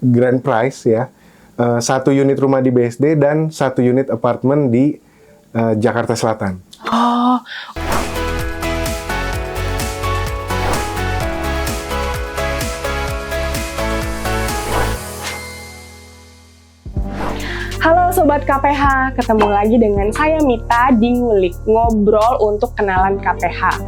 grand prize ya. 1 unit rumah di BSD dan 1 unit apartemen di Jakarta Selatan. Oh. Halo Sobat KPH, ketemu lagi dengan saya Mita di Ngulik, ngobrol untuk kenalan KPH.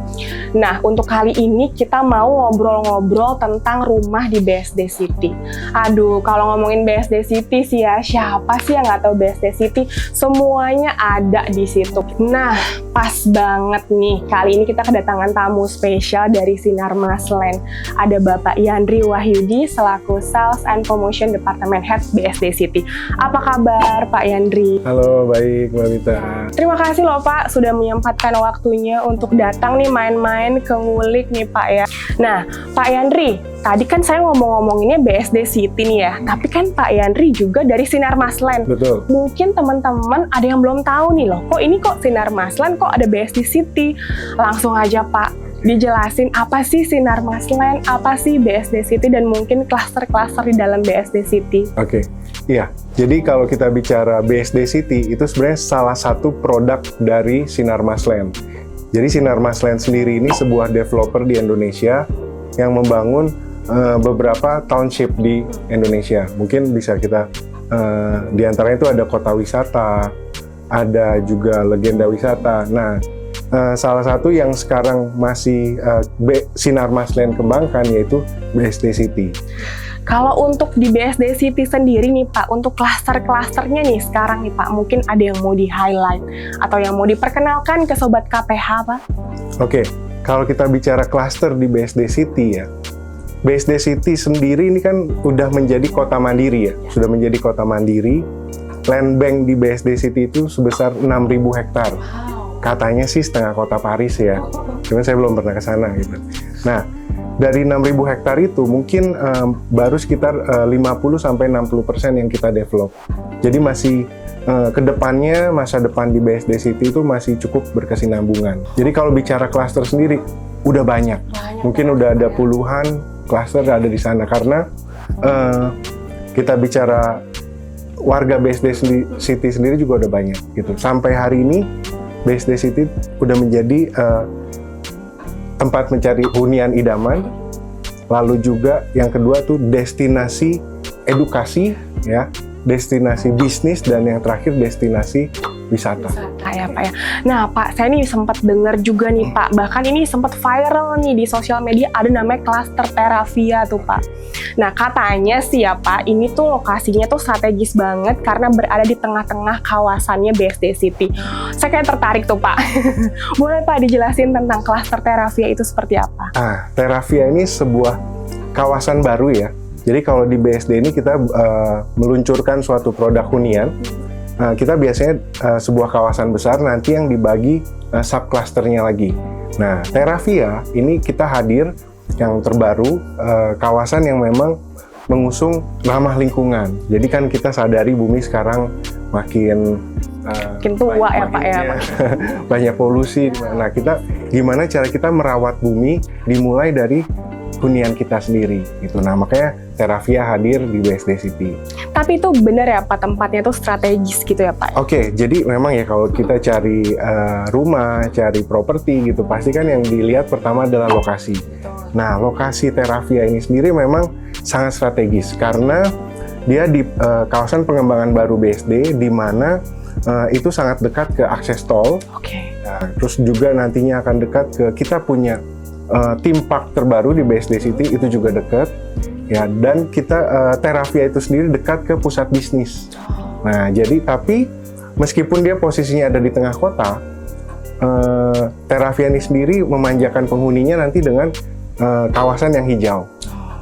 Nah, untuk kali ini kita mau ngobrol-ngobrol tentang rumah di BSD City. Aduh, kalau ngomongin BSD City sih ya, siapa sih yang nggak tahu BSD City? Semuanya ada di situ. Nah, pas banget nih, kali ini kita kedatangan tamu spesial dari Sinarmas Land. Ada Bapak Yandri Wahyudi selaku Sales and Promotion Department Head BSD City. Apa kabar Pak Yandri? Halo, baik Mbak Mita. Terima kasih loh Pak sudah menyempatkan waktunya untuk datang nih main-main ke Ngulik nih Pak ya. Nah Pak Yandri, tadi kan saya ngomong-ngomonginnya BSD City nih ya, tapi kan Pak Yandri juga dari Sinarmas Land. Betul. Mungkin teman-teman ada yang belum tahu nih loh, kok Sinarmas Land kok ada BSD City. Langsung aja Pak, dijelasin apa sih Sinarmas Land, apa sih BSD City, dan mungkin klaster-klaster di dalam BSD City. Oke. Iya, jadi kalau kita bicara BSD City, itu sebenarnya salah satu produk dari Sinarmas Land. Jadi Sinarmas Land sendiri ini sebuah developer di Indonesia yang membangun beberapa township di Indonesia. Mungkin bisa kita, di antaranya itu ada kota wisata, ada juga legenda wisata. Nah, salah satu yang sekarang masih Sinarmas Land kembangkan yaitu BSD City. Kalau untuk di BSD City sendiri nih Pak, untuk klaster-klasternya nih sekarang nih Pak, mungkin ada yang mau di-highlight atau yang mau diperkenalkan ke Sobat KPH Pak? Oke, kalau kita bicara klaster di BSD City ya, BSD City sendiri ini kan udah menjadi kota mandiri ya, sudah menjadi kota mandiri. Land bank di BSD City itu sebesar 6.000 hektar. Katanya sih setengah kota Paris ya, cuman saya belum pernah ke sana gitu. Nah, dari 6.000 hektar itu mungkin baru sekitar 50-60% yang kita develop. Jadi masih kedepannya, masa depan di BSD City itu masih cukup berkesinambungan. Jadi kalau bicara klaster sendiri, udah banyak. Mungkin udah ada puluhan klaster ada di sana. Karena kita bicara warga BSD City sendiri juga udah banyak gitu. Sampai hari ini BSD City udah menjadi tempat mencari hunian idaman, lalu juga yang kedua tuh destinasi edukasi ya, destinasi bisnis, dan yang terakhir destinasi wisata. Ya Pak ya. Nah Pak, saya nih sempat dengar juga nih Pak, bahkan ini sempat viral nih di sosial media, ada namanya klaster Terravia tuh Pak. Nah katanya sih ya Pak, ini tuh lokasinya tuh strategis banget karena berada di tengah-tengah kawasannya BSD City. Saya kayak tertarik tuh Pak. Boleh Pak dijelasin tentang klaster Terravia itu seperti apa? Terravia ini sebuah kawasan baru ya. Jadi kalau di BSD ini kita meluncurkan suatu produk hunian. Kita biasanya sebuah kawasan besar nanti yang dibagi subklasternya lagi. Nah, Terravia ini kita hadir yang terbaru, kawasan yang memang mengusung ramah lingkungan. Jadi kan kita sadari bumi sekarang makin tua ya Pak ya. Banyak polusi. Nah, kita gimana cara kita merawat bumi dimulai dari hunian kita sendiri gitu. Nah, makanya Terravia hadir di BSD City. Tapi itu benar ya Pak, tempatnya tuh strategis gitu ya Pak? Oke, jadi memang ya kalau kita cari rumah, cari properti gitu, pasti kan yang dilihat pertama adalah lokasi. Nah, lokasi Terravia ini sendiri memang sangat strategis karena dia di kawasan pengembangan baru BSD, di mana itu sangat dekat ke akses tol. Nah, terus juga nantinya akan dekat ke kita punya theme park terbaru di BSD City, itu juga dekat ya, dan kita Terravia itu sendiri dekat ke pusat bisnis. Nah, jadi tapi meskipun dia posisinya ada di tengah kota, Terravia ini sendiri memanjakan penghuninya nanti dengan kawasan yang hijau,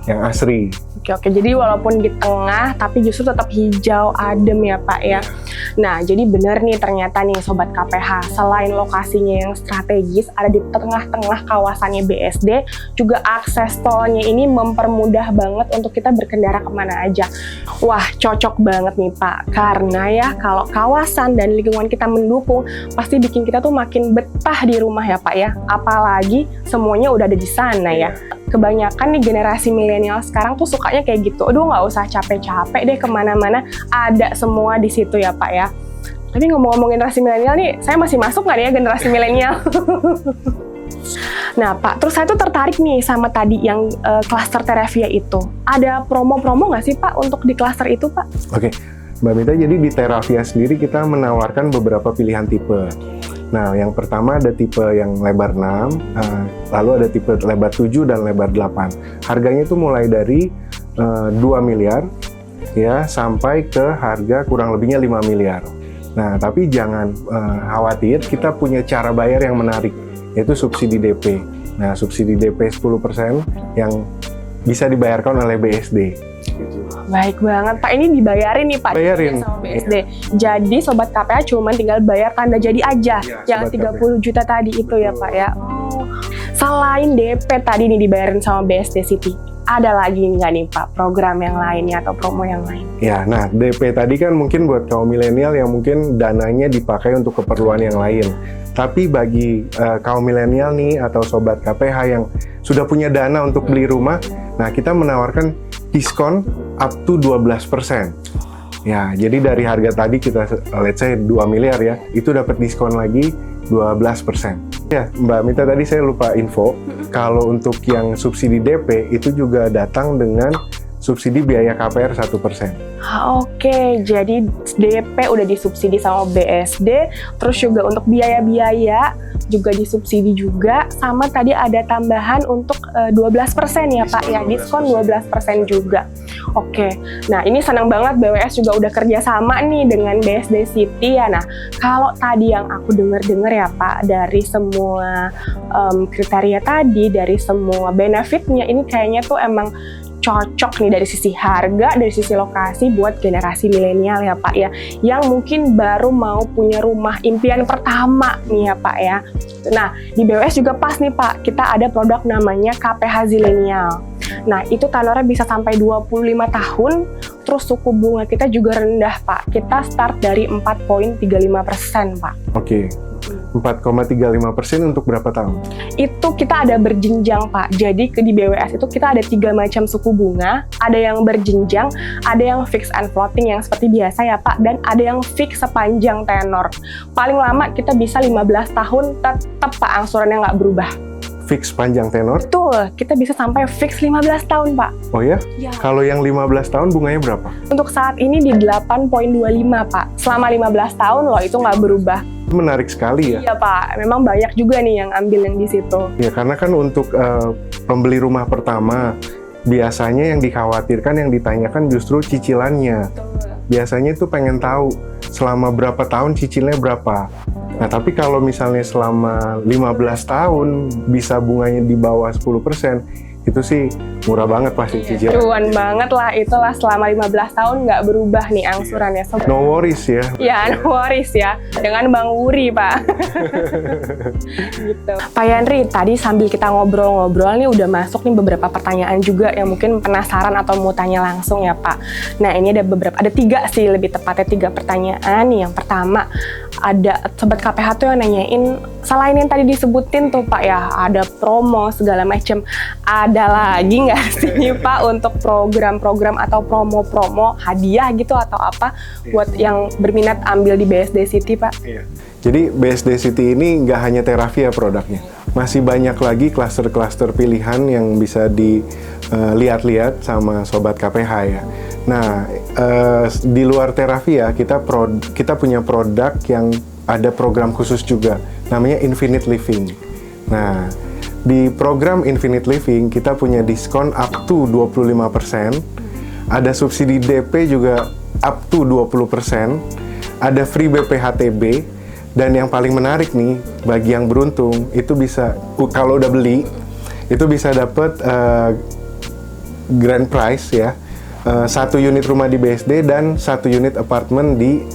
yang asri. Oke, jadi walaupun di tengah, tapi justru tetap hijau, adem ya Pak ya. Nah, jadi benar nih ternyata nih Sobat KPH, selain lokasinya yang strategis, ada di tengah-tengah kawasannya BSD, juga akses tolnya ini mempermudah banget untuk kita berkendara kemana aja. Wah, cocok banget nih Pak, karena ya kalau kawasan dan lingkungan kita mendukung, pasti bikin kita tuh makin betah di rumah ya Pak ya. Apalagi semuanya udah ada di sana ya. kebanyakan nih generasi milenial sekarang tuh sukanya kayak gitu. Aduh, nggak usah capek-capek deh kemana-mana, ada semua di situ ya Pak ya. Tapi ngomong-ngomong generasi milenial nih, saya masih masuk nggak nih ya generasi milenial? Nah Pak, terus saya tuh tertarik nih sama tadi yang klaster Terravia itu. Ada promo-promo nggak sih Pak untuk di klaster itu Pak? Oke, Mbak Mita, jadi di Terravia sendiri kita menawarkan beberapa pilihan tipe. Nah, yang pertama ada tipe yang lebar 6, lalu ada tipe lebar 7 dan lebar 8. Harganya itu mulai dari 2 miliar ya sampai ke harga kurang lebihnya 5 miliar. Nah, tapi jangan khawatir, kita punya cara bayar yang menarik, yaitu subsidi DP. Nah, subsidi DP 10% yang bisa dibayarkan oleh BSD. Baik banget Pak, ini dibayarin nih Pak Bayarin sama BSD. Jadi Sobat KPH cuma tinggal bayar tanda jadi aja, yang 30 juta tadi itu ya Pak ya. Oh. Selain DP tadi nih dibayarin sama BSD City, ada lagi nggak nih Pak program yang lainnya atau promo yang lain? Ya, nah DP tadi kan mungkin buat kaum milenial yang mungkin dananya dipakai untuk keperluan yang lain. Tapi bagi kaum milenial nih atau Sobat KPH yang sudah punya dana untuk beli rumah, nah kita menawarkan diskon up to 12%. Ya, jadi dari harga tadi kita let's say 2 miliar ya, itu dapat diskon lagi 12%. Ya, Mbak Mita, tadi saya lupa info, kalau untuk yang subsidi DP itu juga datang dengan subsidi biaya KPR 1%. Oke, jadi DP udah disubsidi sama BSD, terus juga untuk biaya-biaya juga disubsidi juga, sama tadi ada tambahan untuk 12% ya Pak ya, diskon 12% juga. Oke, nah ini senang banget BWS juga udah kerjasama nih dengan BSD City ya. Nah, kalau tadi yang aku dengar ya Pak, dari semua kriteria tadi, dari semua benefitnya, ini kayaknya tuh emang cocok nih dari sisi harga, dari sisi lokasi buat generasi milenial ya Pak ya, yang mungkin baru mau punya rumah impian pertama nih ya Pak ya. Nah, di BWS juga pas nih Pak, kita ada produk namanya KPH Zilenial. Nah, itu tenornya bisa sampai 25 tahun, terus suku bunga kita juga rendah Pak. Kita start dari 4,35% Pak. Oke. 4,35% untuk berapa tahun? Itu kita ada berjenjang Pak. Jadi di BWS itu kita ada 3 macam suku bunga, ada yang berjenjang, ada yang fix and floating yang seperti biasa ya Pak, dan ada yang fix sepanjang tenor. Paling lama kita bisa 15 tahun tetap Pak angsurannya nggak berubah. Fix panjang tenor? Betul, kita bisa sampai fix 15 tahun Pak. Oh ya? Ya. Kalau yang 15 tahun bunganya berapa? Untuk saat ini di 8,25 Pak. Selama 15 tahun loh, itu nggak berubah. Menarik sekali ya. Iya Pak, memang banyak juga nih yang ambil yang di situ. Ya, karena kan untuk pembeli rumah pertama, biasanya yang dikhawatirkan, yang ditanyakan justru cicilannya. Biasanya itu pengen tahu selama berapa tahun cicilnya berapa. Nah, tapi kalau misalnya selama 15 tahun bisa bunganya di bawah 10%, itu sih murah banget pasti cicilan. Cuan banget lah, itulah selama 15 tahun nggak berubah nih angsurannya. No worries ya. Ya, no worries ya. Dengan Bang Wuri, Pak. Gitu. Pak Yandri, tadi sambil kita ngobrol-ngobrol nih udah masuk nih beberapa pertanyaan juga yang mungkin penasaran atau mau tanya langsung ya, Pak. Nah, ini ada 3 sih, lebih tepatnya 3 pertanyaan nih. Yang pertama, ada Sobat KPH tuh yang nanyain, selain yang tadi disebutin tuh Pak ya, ada promo segala macam, ada lagi nggak sih nih Pak untuk program-program atau promo-promo hadiah gitu atau apa buat yang berminat ambil di BSD City Pak? Iya. Jadi BSD City ini nggak hanya Terravia produknya, masih banyak lagi klaster-klaster pilihan yang bisa dilihat-lihat sama Sobat KPH ya. Nah, di luar Terravia kita punya produk yang ada program khusus juga, namanya Infinite Living. Nah, di program Infinite Living kita punya diskon up to 25%, ada subsidi DP juga up to 20%, ada free BPHTB, dan yang paling menarik nih bagi yang beruntung itu bisa kalau udah beli itu bisa dapat grand prize ya. 1 unit rumah di BSD dan 1 unit apartemen di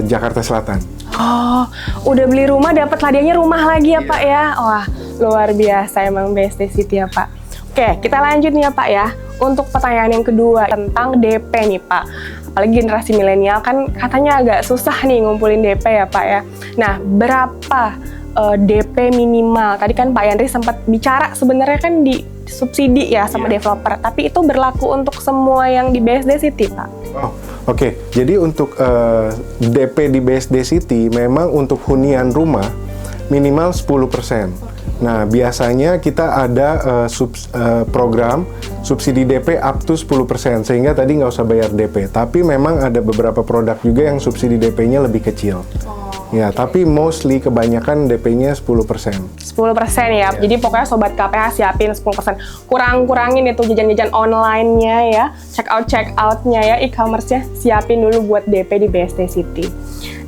Jakarta Selatan. Oh, udah beli rumah dapat hadiahnya rumah lagi ya Pak ya? Wah, luar biasa emang BSD City ya Pak. Oke, kita lanjut nih ya Pak ya. Untuk pertanyaan yang kedua tentang DP nih Pak. Apalagi generasi milenial kan katanya agak susah nih ngumpulin DP ya Pak ya. Nah, berapa DP minimal? Tadi kan Pak Yandri sempat bicara sebenarnya kan di subsidi ya sama developer, tapi itu berlaku untuk semua yang di BSD City, Pak. Oh, oke. Jadi untuk DP di BSD City memang untuk hunian rumah minimal 10%. Nah, biasanya kita ada program subsidi DP up to 10%, sehingga tadi nggak usah bayar DP. Tapi memang ada beberapa produk juga yang subsidi DP-nya lebih kecil. Ya, tapi mostly kebanyakan DP-nya 10%. 10% ya. Jadi pokoknya Sobat KPH siapin 10%. Kurang-kurangin itu jajan-jajan online-nya ya. Check out-nya ya, e-commerce-nya. Siapin dulu buat DP di BSD City.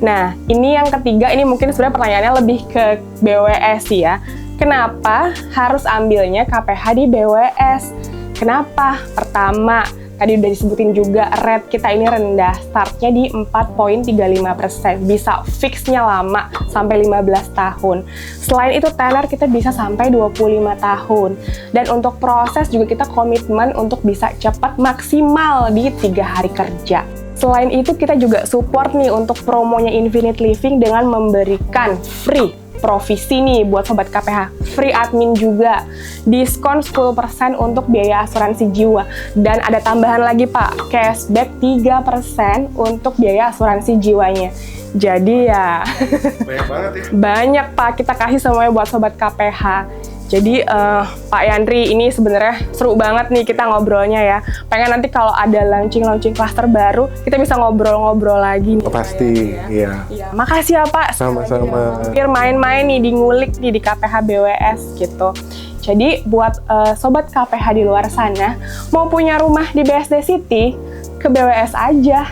Nah, ini yang ketiga, ini mungkin sebenarnya pertanyaannya lebih ke BWS ya. Kenapa harus ambilnya KPH di BWS? Kenapa? Pertama, tadi udah disebutin juga, rate kita ini rendah, startnya di 4,35%, bisa fixnya lama, sampai 15 tahun. Selain itu, tenor kita bisa sampai 25 tahun. Dan untuk proses juga kita komitmen untuk bisa cepat maksimal di 3 hari kerja. Selain itu, kita juga support nih untuk promonya Infinite Living dengan memberikan free provisi nih buat Sobat KPH, free admin juga, diskon 10% untuk biaya asuransi jiwa, dan ada tambahan lagi Pak, cashback 3% untuk biaya asuransi jiwanya. Jadi ya Banyak banget ya. banyak Pak, kita kasih semuanya buat Sobat KPH. Jadi Pak Yandri, ini sebenarnya seru banget nih kita ngobrolnya ya. Pengen nanti kalau ada launching klaster baru, kita bisa ngobrol-ngobrol lagi nih. Pasti, iya. Iya, makasih ya Pak. Sama-sama. Biar main-main nih, di ngulik nih di KPH BWS gitu. Jadi buat Sobat KPH di luar sana, mau punya rumah di BSD City, ke BWS aja.